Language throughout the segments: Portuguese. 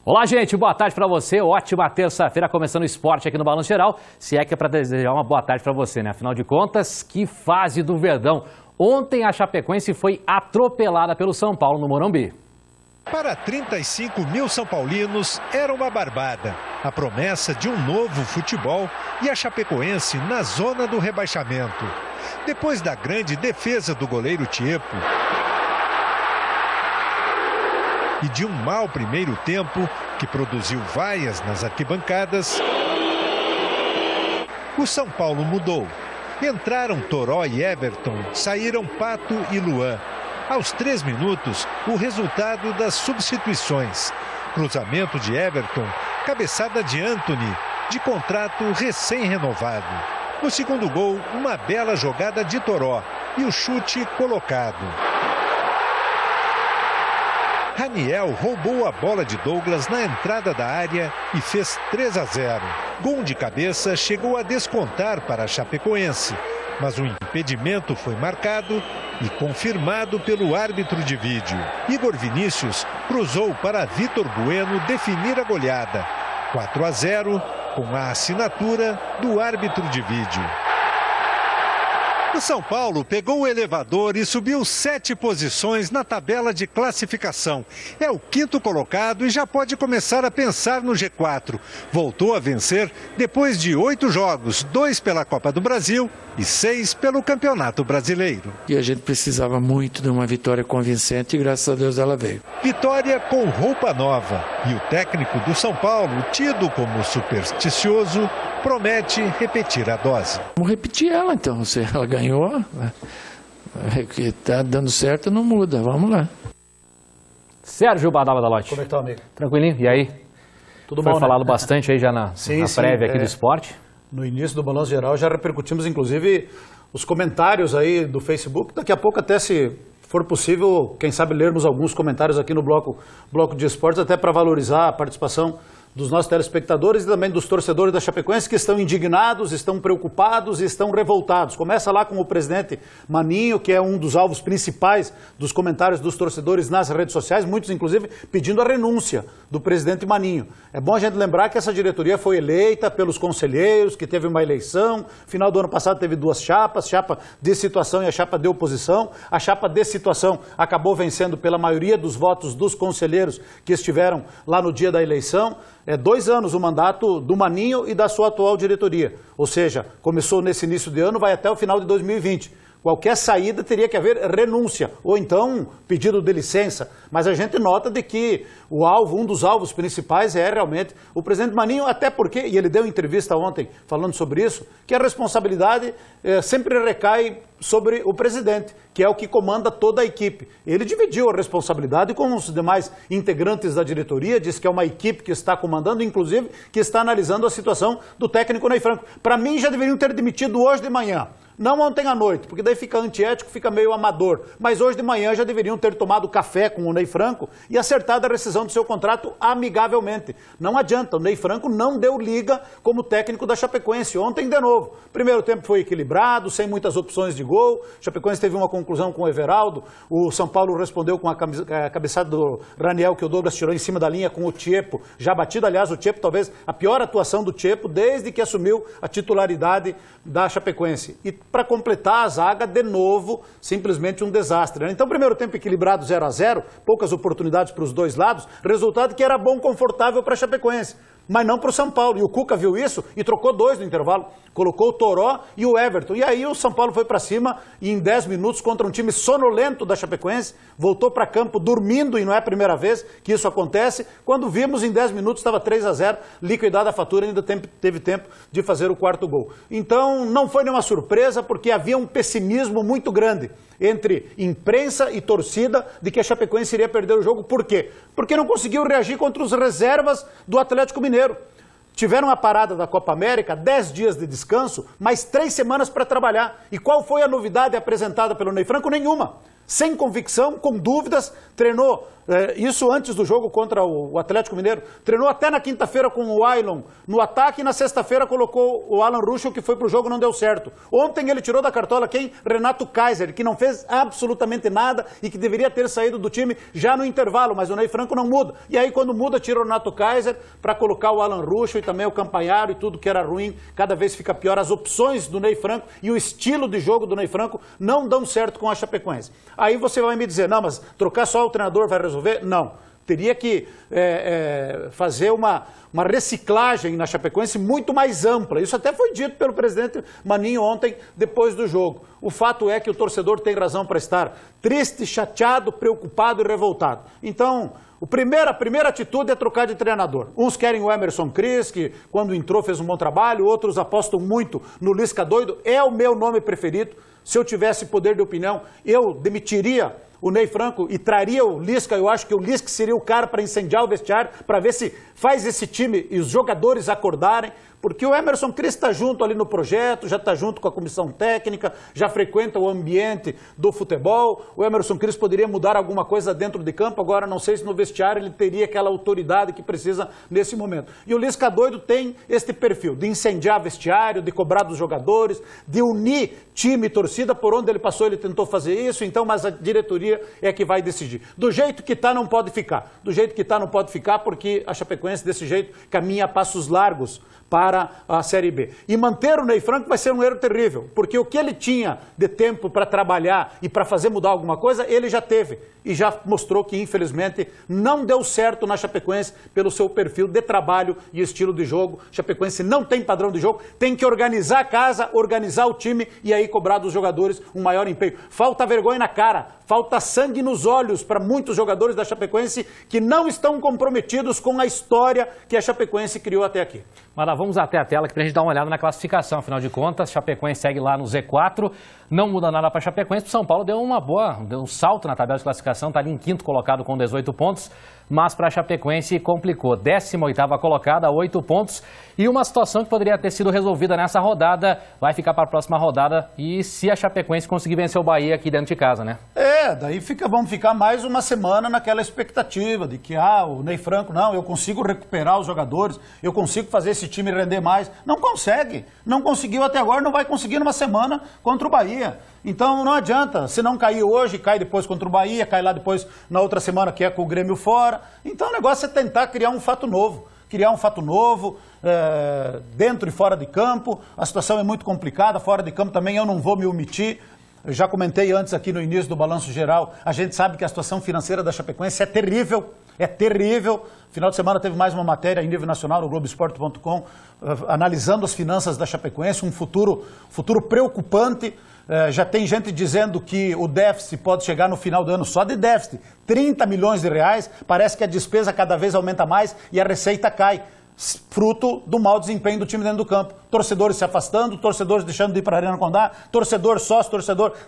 Olá, gente, boa tarde para você, ótima terça-feira, começando o esporte aqui no Balanço Geral, se é que é para desejar uma boa tarde para você, né? Afinal de contas, que fase do Verdão. Ontem a Chapecoense foi atropelada pelo São Paulo no Morumbi. Para 35 mil são paulinos, era uma barbada. A promessa de um novo futebol e a Chapecoense na zona do rebaixamento. Depois da grande defesa do goleiro Tiepo e de um mau primeiro tempo que produziu vaias nas arquibancadas, o São Paulo mudou. Entraram Toró e Everton, saíram Pato e Luan. Aos 3 minutos, o resultado das substituições. Cruzamento de Everton, cabeçada de Antony, de contrato recém-renovado. No segundo gol, uma bela jogada de Toró e o chute colocado. Raniel roubou a bola de Douglas na entrada da área e fez 3-0. Gol de cabeça chegou a descontar para a Chapecoense, mas o impedimento foi marcado e confirmado pelo árbitro de vídeo. Igor Vinícius cruzou para Vitor Bueno definir a goleada. 4-0 com a assinatura do árbitro de vídeo. O São Paulo pegou o elevador e subiu 7 posições na tabela de classificação. É o 5º colocado e já pode começar a pensar no G4. Voltou a vencer depois de 8 jogos, 2 pela Copa do Brasil e 6 pelo Campeonato Brasileiro. E a gente precisava muito de uma vitória convincente e graças a Deus ela veio. Vitória com roupa nova. E o técnico do São Paulo, tido como supersticioso, promete repetir a dose. Vamos repetir ela então, se ela ganhou, que está dando certo não muda, vamos lá. Sérgio Badala da Lote. Como é que tá, amigo? Tranquilinho, e aí? Tudo Foi bom, falado né? bastante aí já na prévia aqui do esporte. No início do Balanço Geral já repercutimos inclusive os comentários aí do Facebook. Daqui a pouco até, se for possível, quem sabe lermos alguns comentários aqui no bloco de esportes, até para valorizar a participação dos nossos telespectadores e também dos torcedores da Chapecoense que estão indignados, estão preocupados e estão revoltados. Começa lá com o presidente Maninho, que é um dos alvos principais dos comentários dos torcedores nas redes sociais, muitos inclusive pedindo a renúncia do presidente Maninho. É bom a gente lembrar que essa diretoria foi eleita pelos conselheiros, que teve uma eleição, final do ano passado teve 2 chapas, chapa de situação e a chapa de oposição. A chapa de situação acabou vencendo pela maioria dos votos dos conselheiros que estiveram lá no dia da eleição. É 2 anos o mandato do Maninho e da sua atual diretoria. Ou seja, começou nesse início de ano, vai até o final de 2020. Qualquer saída teria que haver renúncia, ou então pedido de licença. Mas a gente nota de que o alvo, um dos alvos principais é realmente o presidente Maninho, até porque, e ele deu entrevista ontem falando sobre isso, que a responsabilidade sempre recai sobre o presidente, que é o que comanda toda a equipe. Ele dividiu a responsabilidade com os demais integrantes da diretoria, diz que é uma equipe que está comandando, inclusive, que está analisando a situação do técnico Ney Franco. Para mim, já deveriam ter demitido hoje de manhã. Não ontem à noite, porque daí fica antiético, fica meio amador. Mas hoje de manhã já deveriam ter tomado café com o Ney Franco e acertado a rescisão do seu contrato amigavelmente. Não adianta, o Ney Franco não deu liga como técnico da Chapecoense. Ontem, de novo, primeiro tempo foi equilibrado, sem muitas opções de gol. Chapecoense teve uma conclusão com o Everaldo. O São Paulo respondeu com a cabeçada do Raniel, que o Douglas tirou em cima da linha com o Tiepo. Já batido, aliás, o Tiepo talvez a pior atuação do Tiepo desde que assumiu a titularidade da Chapecoense. E para completar a zaga, de novo, simplesmente um desastre. Então, primeiro tempo equilibrado 0-0, poucas oportunidades para os dois lados, resultado que era bom, confortável para a Chapecoense, mas não para o São Paulo. E o Cuca viu isso e trocou 2 no intervalo. Colocou o Toró e o Everton. E aí o São Paulo foi para cima e em 10 minutos contra um time sonolento da Chapecoense, voltou para campo dormindo, e não é a primeira vez que isso acontece. Quando vimos, em 10 minutos estava 3-0, liquidada a fatura, ainda teve tempo de fazer o 4º gol. Então não foi nenhuma surpresa, porque havia um pessimismo muito grande entre imprensa e torcida de que a Chapecoense iria perder o jogo. Por quê? Porque não conseguiu reagir contra os reservas do Atlético Mineiro. Tiveram a parada da Copa América, 10 dias de descanso, mais 3 semanas para trabalhar. E qual foi a novidade apresentada pelo Ney Franco? Nenhuma. sem convicção, com dúvidas, treinou, isso antes do jogo contra o Atlético Mineiro, treinou até na quinta-feira com o Ailon no ataque e na sexta-feira colocou o Alan Ruschel, que foi pro jogo e não deu certo. Ontem ele tirou da cartola quem? Renato Kaiser, que não fez absolutamente nada e que deveria ter saído do time já no intervalo, mas o Ney Franco não muda. E aí quando muda, tira o Renato Kaiser para colocar o Alan Ruschel e também o Campanharo e tudo que era ruim, cada vez fica pior. As opções do Ney Franco e o estilo de jogo do Ney Franco não dão certo com a Chapecoense. Aí você vai me dizer, não, mas trocar só o treinador vai resolver? Não. Teria que fazer uma reciclagem na Chapecoense muito mais ampla. Isso até foi dito pelo presidente Maninho ontem, depois do jogo. O fato é que o torcedor tem razão para estar triste, chateado, preocupado e revoltado. Então, a primeira atitude é trocar de treinador. Uns querem o Emerson Cris, que quando entrou fez um bom trabalho, outros apostam muito no Lisca Doido. É o meu nome preferido. Se eu tivesse poder de opinião, eu demitiria o Ney Franco e traria o Lisca. Eu acho que o Lisca seria o cara para incendiar o vestiário, para ver se faz esse time e os jogadores acordarem, porque o Emerson Cris está junto ali no projeto, já está junto com a comissão técnica, já frequenta o ambiente do futebol. O Emerson Cris poderia mudar alguma coisa dentro de campo, agora não sei se no vestiário ele teria aquela autoridade que precisa nesse momento. E o Lisca Doido tem este perfil de incendiar vestiário, de cobrar dos jogadores, de unir time e torcida. Por onde ele passou ele tentou fazer isso, então, mas a diretoria é que vai decidir. Do jeito que está não pode ficar. Do jeito que está não pode ficar porque a Chapecoense desse jeito caminha a passos largos para a Série B. E manter o Ney Franco vai ser um erro terrível, porque o que ele tinha de tempo para trabalhar e para fazer mudar alguma coisa, ele já teve. E já mostrou que, infelizmente, não deu certo na Chapecoense pelo seu perfil de trabalho e estilo de jogo. Chapecoense não tem padrão de jogo, tem que organizar a casa, organizar o time e aí cobrar dos jogadores um maior empenho. Falta vergonha na cara, falta sangue nos olhos para muitos jogadores da Chapecoense que não estão comprometidos com a história que a Chapecoense criou até aqui. Mara, vamos até a tela para a gente dar uma olhada na classificação. Afinal de contas, Chapecoense segue lá no Z4, não muda nada para a Chapecoense. O São Paulo deu um salto na tabela de classificação, está ali em quinto colocado com 18 pontos, mas para a Chapecoense complicou. 18ª colocada, 8 pontos, e uma situação que poderia ter sido resolvida nessa rodada, vai ficar para a próxima rodada, e se a Chapecoense conseguir vencer o Bahia aqui dentro de casa, né? Daí vamos ficar mais uma semana naquela expectativa de que, o Ney Franco, não, eu consigo recuperar os jogadores, eu consigo fazer esse time render mais. Não consegue, não conseguiu até agora, não vai conseguir numa semana contra o Bahia. Então não adianta, se não cair hoje, cai depois contra o Bahia, cai lá depois na outra semana que é com o Grêmio fora. Então o negócio é tentar criar um fato novo. Dentro e fora de campo. A situação é muito complicada, fora de campo também eu não vou me omitir. Eu já comentei antes aqui no início do Balanço Geral, a gente sabe que a situação financeira da Chapecoense é terrível, Final de semana teve mais uma matéria em nível nacional no Globoesporte.com, analisando as finanças da Chapecoense, um futuro preocupante. Já tem gente dizendo que o déficit pode chegar no final do ano, só de déficit, 30 milhões de reais, parece que a despesa cada vez aumenta mais e a receita cai. Fruto do mau desempenho do time dentro do campo. Torcedores se afastando, torcedores deixando de ir para a Arena Condá, torcedor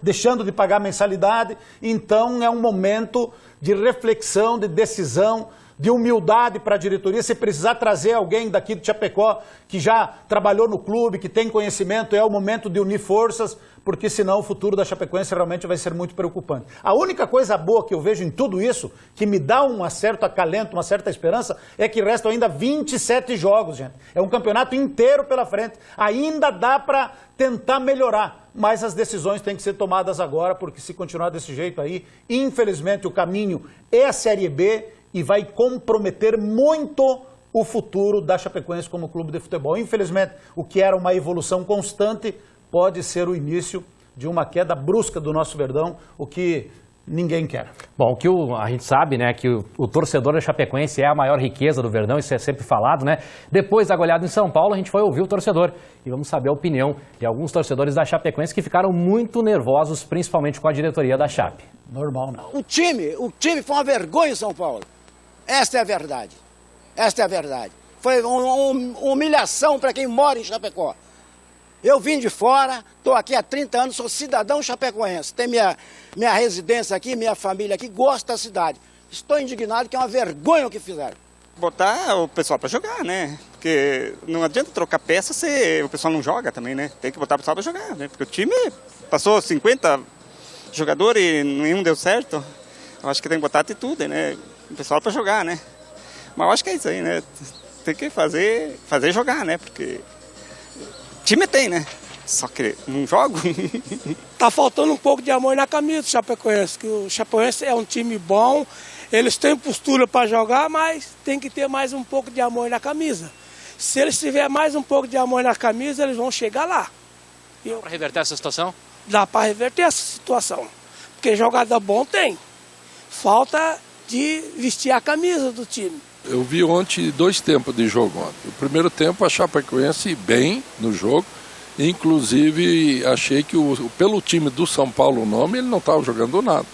deixando de pagar mensalidade. Então é um momento de reflexão, de decisão, de humildade para a diretoria. Se precisar trazer alguém daqui de Chapecó que já trabalhou no clube, que tem conhecimento, é o momento de unir forças, porque senão o futuro da Chapecoense realmente vai ser muito preocupante. A única coisa boa que eu vejo em tudo isso, que me dá um certo acalento, uma certa esperança, é que restam ainda 27 jogos, gente. É um campeonato inteiro pela frente. Ainda dá para tentar melhorar, mas as decisões têm que ser tomadas agora, porque se continuar desse jeito aí, infelizmente o caminho é a Série B e vai comprometer muito o futuro da Chapecoense como clube de futebol. Infelizmente, o que era uma evolução constante pode ser o início de uma queda brusca do nosso Verdão, o que ninguém quer. Bom, o que a gente sabe, né, que o torcedor da Chapecoense é a maior riqueza do Verdão, isso é sempre falado, né? Depois da goleada em São Paulo, a gente foi ouvir o torcedor e vamos saber a opinião de alguns torcedores da Chapecoense que ficaram muito nervosos, principalmente com a diretoria da Chape. Normal, não. O time foi uma vergonha em São Paulo. Esta é a verdade. Foi uma humilhação para quem mora em Chapecó. Eu vim de fora, estou aqui há 30 anos, sou cidadão chapecoense. Tem minha residência aqui, minha família aqui, gosto da cidade. Estou indignado que é uma vergonha o que fizeram. Botar o pessoal para jogar, né? Porque não adianta trocar peça se o pessoal não joga também, né? Tem que botar o pessoal para jogar, né? Porque o time passou 50 jogador e nenhum deu certo, eu acho que tem que botar atitude, né? O pessoal para jogar, né? Mas eu acho que é isso aí, né? Tem que fazer jogar, né? Porque time tem, né? Só que não jogo. Tá faltando um pouco de amor na camisa do Chapecoense, que o Chapecoense é um time bom, eles têm postura para jogar, mas tem que ter mais um pouco de amor na camisa. Se eles tiverem mais um pouco de amor na camisa, eles vão chegar lá. Dá para reverter essa situação? Dá para reverter essa situação, porque jogador bom tem. Falta de vestir a camisa do time. Eu vi ontem 2 tempos de jogo ontem. O primeiro tempo a Chapecoense bem no jogo, inclusive achei que pelo time do São Paulo o nome, ele não estava jogando nada.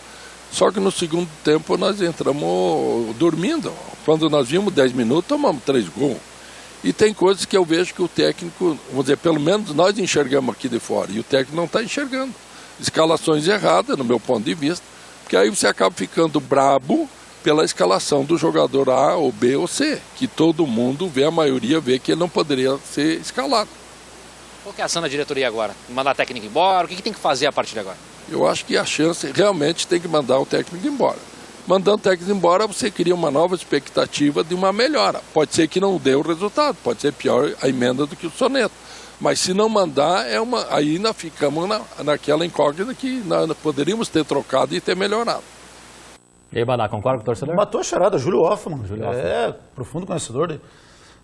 Só que no segundo tempo nós entramos dormindo. Quando nós vimos 10 minutos, tomamos 3 gols. E tem coisas que eu vejo que o técnico, vamos dizer, pelo menos nós enxergamos aqui de fora, e o técnico não está enxergando. Escalações erradas, no meu ponto de vista, porque aí você acaba ficando brabo pela escalação do jogador A ou B ou C, que todo mundo vê, a maioria vê que ele não poderia ser escalado. Qual que é a ação da diretoria agora? Mandar a técnica embora? O que tem que fazer a partir de agora? Eu acho que a chance realmente tem que mandar o técnico embora. Mandando o técnico embora, você cria uma nova expectativa de uma melhora. Pode ser que não dê o resultado, pode ser pior a emenda do que o soneto. Mas se não mandar, aí ainda ficamos naquela incógnita que nós poderíamos ter trocado e ter melhorado. E aí, Badá, concorda com o torcedor? Matou a charada, Júlio Hoffmann. É profundo conhecedor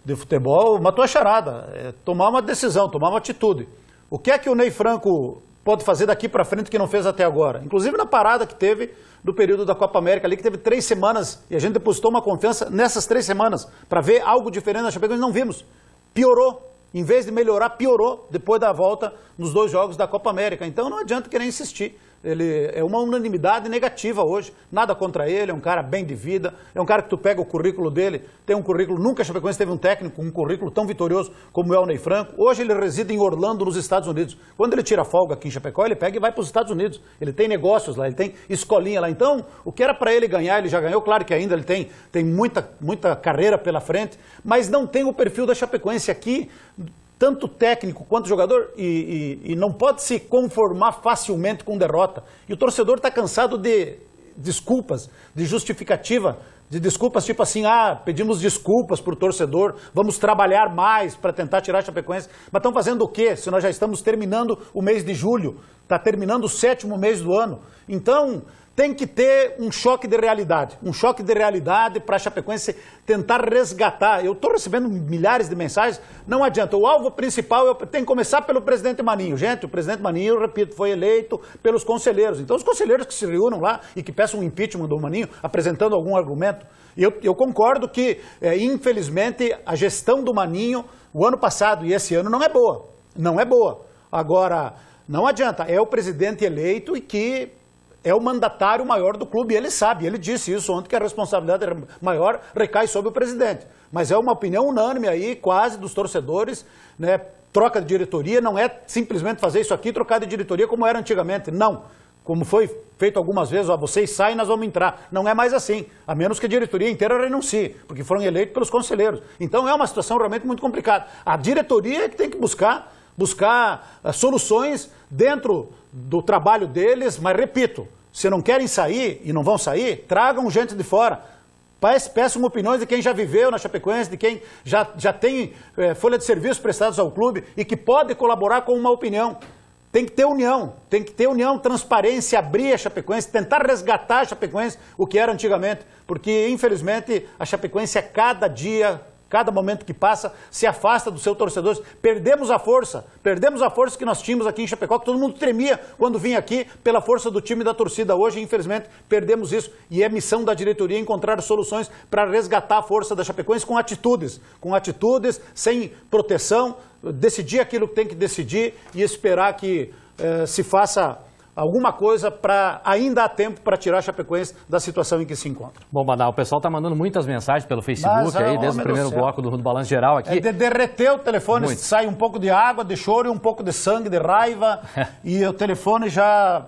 de futebol, matou a charada. Tomar uma decisão, tomar uma atitude. O que é que o Ney Franco pode fazer daqui para frente que não fez até agora? Inclusive na parada que teve do período da Copa América ali, que teve 3 semanas, e a gente depositou uma confiança nessas 3 semanas para ver algo diferente na Chapecoense, não vimos. Piorou. Em vez de melhorar, piorou depois da volta nos 2 jogos da Copa América. Então não adianta querer insistir. Ele é uma unanimidade negativa hoje. Nada contra ele, é um cara bem de vida, é um cara que tu pega o currículo dele, tem um currículo, nunca a Chapecoense teve um técnico com um currículo tão vitorioso como é o Ney Franco. Hoje ele reside em Orlando, nos Estados Unidos. Quando ele tira folga aqui em Chapecó, ele pega e vai para os Estados Unidos. Ele tem negócios lá, ele tem escolinha lá. Então, o que era para ele ganhar, ele já ganhou. Claro que ainda ele tem muita carreira pela frente, mas não tem o perfil da Chapecoense aqui, tanto técnico quanto jogador, e não pode se conformar facilmente com derrota. E o torcedor está cansado de desculpas, de justificativa, de desculpas tipo assim, pedimos desculpas para o torcedor, vamos trabalhar mais para tentar tirar a Chapecoense. Mas estão fazendo o quê? Se nós já estamos terminando o mês de julho, está terminando o 7º mês do ano. Então, tem que ter um choque de realidade para a Chapecoense tentar resgatar. Eu estou recebendo milhares de mensagens, não adianta. O alvo principal tem que começar pelo presidente Maninho. Gente, o presidente Maninho, eu repito, foi eleito pelos conselheiros. Então, os conselheiros que se reúnam lá e que peçam um impeachment do Maninho, apresentando algum argumento. E eu concordo que, infelizmente, a gestão do Maninho, o ano passado e esse ano, não é boa. Não é boa. Agora, não adianta. É o presidente eleito e que é o mandatário maior do clube, e ele sabe, ele disse isso ontem, que a responsabilidade maior recai sobre o presidente. Mas é uma opinião unânime aí, quase, dos torcedores, né? Troca de diretoria não é simplesmente fazer isso aqui, trocar de diretoria como era antigamente, não. Como foi feito algumas vezes, vocês saem, nós vamos entrar. Não é mais assim, a menos que a diretoria inteira renuncie, porque foram eleitos pelos conselheiros. Então é uma situação realmente muito complicada. A diretoria é que tem que buscar soluções dentro do trabalho deles, mas repito, se não querem sair e não vão sair, tragam gente de fora. Peçam opiniões de quem já viveu na Chapecoense, de quem já tem folha de serviço prestados ao clube e que pode colaborar com uma opinião. Tem que ter união, transparência, abrir a Chapecoense, tentar resgatar a Chapecoense, o que era antigamente, porque infelizmente a Chapecoense a cada dia, cada momento que passa, se afasta dos seus torcedores. Perdemos a força que nós tínhamos aqui em Chapecó, que todo mundo tremia quando vinha aqui pela força do time e da torcida. Hoje, infelizmente, perdemos isso e é missão da diretoria encontrar soluções para resgatar a força da Chapecoense com atitudes, sem proteção, decidir aquilo que tem que decidir e esperar que se faça alguma coisa para ainda há tempo para tirar a Chapecoense da situação em que se encontra. Bom, Badal, o pessoal está mandando muitas mensagens pelo Facebook aí, desde o primeiro bloco do Balanço Geral aqui. Derreter o telefone, sai um pouco de água, de choro e um pouco de sangue, de raiva, e o telefone já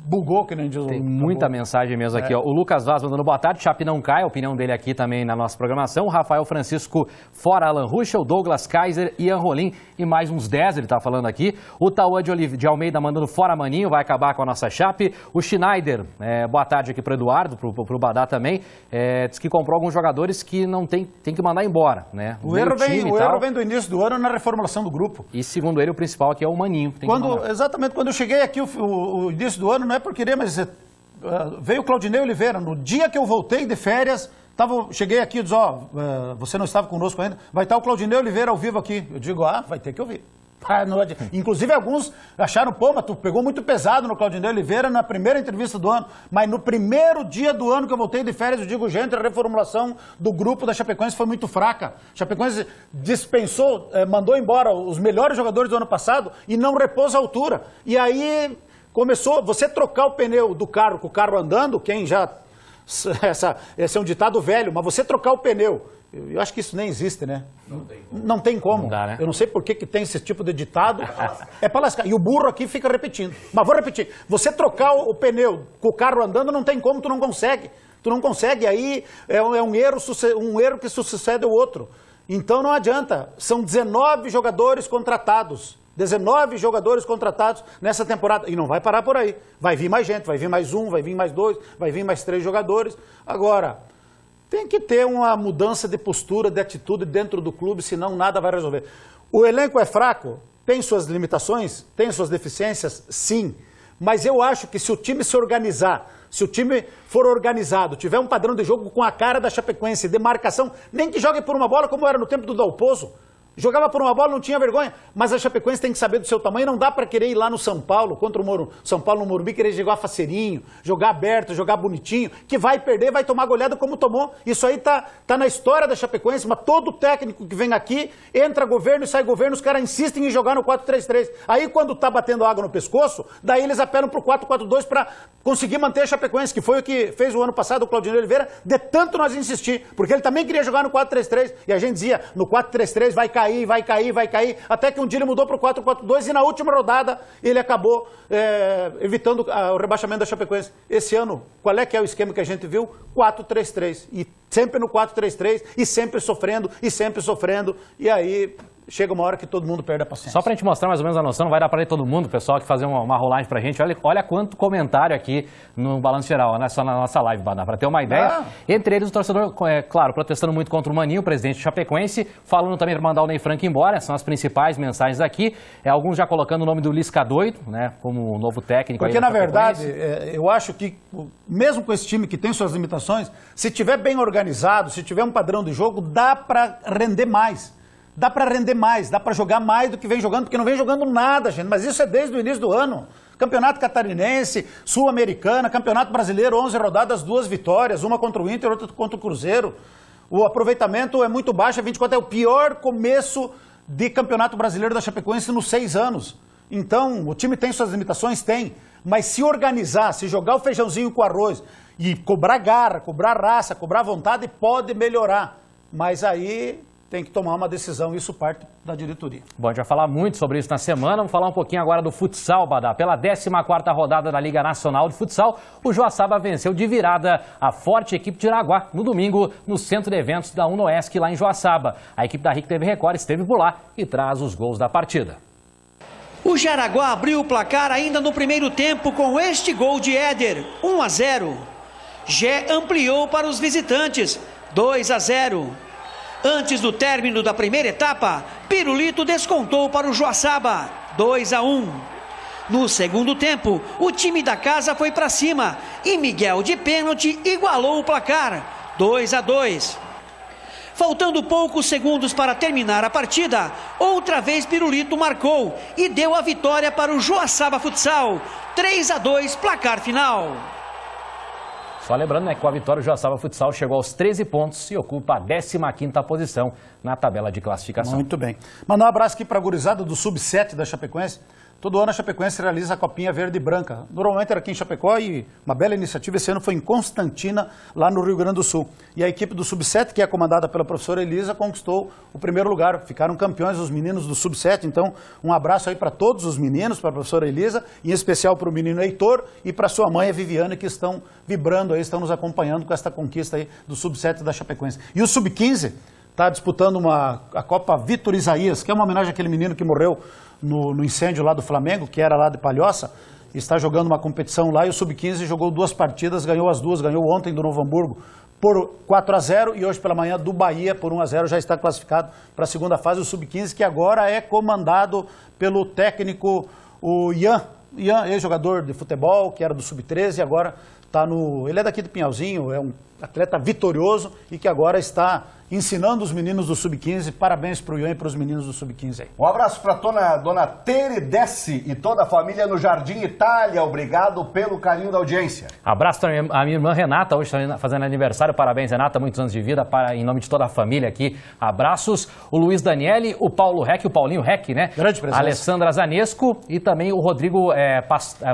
bugou, que nem diz o... Tem muita mensagem mesmo aqui, ó. O Lucas Vaz mandando boa tarde, Chape não cai, a opinião dele aqui também na nossa programação. O Rafael Francisco, fora Alan Ruschel, Douglas Kaiser, Ian Rolim e mais uns 10, ele tá falando aqui. O Tauã de Almeida mandando fora Maninho, vai acabar com a nossa Chape. O Schneider, boa tarde aqui pro Eduardo, pro Badá também, diz que comprou alguns jogadores que não tem que mandar embora, né? O erro vem do início do ano na reformulação do grupo. E segundo ele, o principal aqui é o Maninho. Exatamente, quando eu cheguei aqui, o início do ano, não é por querer, mas veio o Claudinei Oliveira. No dia que eu voltei de férias, cheguei aqui e disse, você não estava conosco ainda, vai estar o Claudinei Oliveira ao vivo aqui. Eu digo, vai ter que ouvir. Inclusive alguns acharam, mas tu pegou muito pesado no Claudinei Oliveira na primeira entrevista do ano, mas no primeiro dia do ano que eu voltei de férias, eu digo, gente, a reformulação do grupo da Chapecoense foi muito fraca. A Chapecoense dispensou, mandou embora os melhores jogadores do ano passado e não repôs a altura. E aí começou, você trocar o pneu do carro com o carro andando, quem já... Esse é um ditado velho, mas você trocar o pneu... Eu acho que isso nem existe, né? Não tem como. Não dá, né? Eu não sei por que tem esse tipo de ditado. É pra lascar. E o burro aqui fica repetindo. Mas vou repetir. Você trocar o pneu com o carro andando, não tem como, tu não consegue. Tu não consegue, aí é um erro que sucede o outro. Então não adianta. São 19 jogadores contratados. 19 jogadores contratados nessa temporada. E não vai parar por aí. Vai vir mais gente, vai vir mais um, vai vir mais dois, vai vir mais 3 jogadores. Agora... tem que ter uma mudança de postura, de atitude dentro do clube, senão nada vai resolver. O elenco é fraco, tem suas limitações, tem suas deficiências, sim. Mas eu acho que se o time se organizar, se o time for organizado, tiver um padrão de jogo com a cara da Chapecoense, de marcação, nem que jogue por uma bola como era no tempo do Dalpozo. Jogava por uma bola, não tinha vergonha, mas a Chapecoense tem que saber do seu tamanho, não dá para querer ir lá no São Paulo, contra o São Paulo no Morumbi, querer jogar faceirinho, jogar aberto, jogar bonitinho, que vai perder, vai tomar goleada como tomou. Isso aí tá na história da Chapecoense, mas todo técnico que vem aqui, entra governo e sai governo, os caras insistem em jogar no 4-3-3. Aí quando tá batendo água no pescoço, daí eles apelam pro 4-4-2 para conseguir manter a Chapecoense, que foi o que fez o ano passado o Claudinei Oliveira, de tanto nós insistir, porque ele também queria jogar no 4-3-3, e a gente dizia, no 4-3-3 vai cair, até que um dia ele mudou para o 4-4-2 e na última rodada ele acabou evitando o rebaixamento da Chapecoense. Esse ano, qual é que é o esquema que a gente viu? 4-3-3, e sempre no 4-3-3, e sempre sofrendo, e aí... chega uma hora que todo mundo perde a paciência. Só pra gente mostrar mais ou menos a noção, não vai dar pra ler todo mundo, pessoal, que fazer uma rolagem pra gente. Olha quanto comentário aqui no Balanço Geral, né? Só na nossa live, Badá, pra ter uma ideia. Entre eles, o torcedor, claro, protestando muito contra o Maninho, o presidente de Chapecoense, falando também pra mandar o Ney Franco embora, são as principais mensagens aqui. Alguns já colocando o nome do Lisca Doido, né, como novo técnico. Porque, na verdade, eu acho que, mesmo com esse time que tem suas limitações, se tiver bem organizado, se tiver um padrão de jogo, dá pra render mais. Dá para render mais, dá para jogar mais do que vem jogando, porque não vem jogando nada, gente. Mas isso é desde o início do ano. Campeonato Catarinense, Sul-Americana, Campeonato Brasileiro, 11 rodadas, 2 vitórias, uma contra o Inter, outra contra o Cruzeiro. O aproveitamento é muito baixo, é 24, é o pior começo de Campeonato Brasileiro da Chapecoense nos 6 anos. Então, o time tem suas limitações? Tem. Mas se organizar, se jogar o feijãozinho com arroz e cobrar garra, cobrar raça, cobrar vontade, pode melhorar. Mas aí... tem que tomar uma decisão, isso parte da diretoria. Bom, a gente vai falar muito sobre isso na semana, vamos falar um pouquinho agora do futsal, Badá. Pela 14ª rodada da Liga Nacional de Futsal, o Joaçaba venceu de virada a forte equipe de Iraguá, no domingo, no centro de eventos da Unoesc, lá em Joaçaba. A equipe da RIC TV Record esteve por lá e traz os gols da partida. O Jaraguá abriu o placar ainda no primeiro tempo com este gol de Éder, 1-0. Gé ampliou para os visitantes, 2-0. Antes do término da primeira etapa, Pirulito descontou para o Joaçaba, 2-1. No segundo tempo, o time da casa foi para cima e Miguel de pênalti igualou o placar, 2-2. Faltando poucos segundos para terminar a partida, outra vez Pirulito marcou e deu a vitória para o Joaçaba Futsal, 3-2 placar final. Só lembrando, né, que com a vitória o Joaçaba Futsal chegou aos 13 pontos e ocupa a 15ª posição na tabela de classificação. Muito bem. Mandar um abraço aqui para a gurizada do Sub-7 da Chapecoense. Todo ano a Chapecoense realiza a Copinha Verde e Branca. Normalmente era aqui em Chapecó e uma bela iniciativa esse ano foi em Constantina, lá no Rio Grande do Sul. E a equipe do Sub-7, que é comandada pela professora Elisa, conquistou o primeiro lugar. Ficaram campeões os meninos do Sub-7. Então, um abraço aí para todos os meninos, para a professora Elisa, em especial para o menino Heitor e para sua mãe, a Viviane, que estão vibrando aí, estão nos acompanhando com esta conquista aí do Sub-7 da Chapecoense. E o Sub-15 está disputando a Copa Vitor Isaías, que é uma homenagem àquele menino que morreu no incêndio lá do Flamengo, que era lá de Palhoça, está jogando uma competição lá, e o Sub-15 jogou 2 partidas, ganhou as 2, ganhou ontem do Novo Hamburgo por 4-0 e hoje pela manhã do Bahia por 1-0, já está classificado para a segunda fase o Sub-15, que agora é comandado pelo técnico o Ian, ex-jogador de futebol, que era do Sub-13, e agora está no... Ele é daqui de Pinhalzinho, é um atleta vitorioso e que agora está ensinando os meninos do Sub-15. Parabéns para o Ian e para os meninos do Sub-15 aí. Um abraço para a dona Tere Dessi e toda a família no Jardim Itália. Obrigado pelo carinho da audiência. Abraço também à minha irmã Renata, hoje está fazendo aniversário. Parabéns, Renata, muitos anos de vida, em nome de toda a família aqui. Abraços. O Luiz Daniele, o Paulo Reck, o Paulinho Reck, né? Grande presença. A Alessandra Zanesco e também o Rodrigo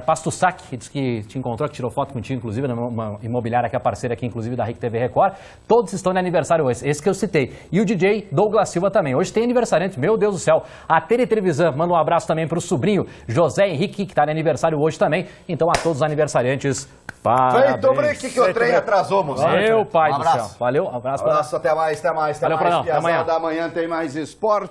Pastussac, que disse que te encontrou, que tirou foto contigo, inclusive, numa imobiliária que é parceira aqui, inclusive, da RIC TV Record. Todos estão de aniversário hoje, esse que eu citei. E o DJ Douglas Silva também. Hoje tem aniversariante, meu Deus do céu. A Tere Trevisan manda um abraço também para o sobrinho José Henrique, que está de aniversário hoje também. Então, a todos os aniversariantes, parabéns. Feito o break que o trem atrasou, moçada. Meu pai do céu. Valeu, abraço. Até mais. Valeu, Pradão. Até amanhã. Da manhã tem mais esporte.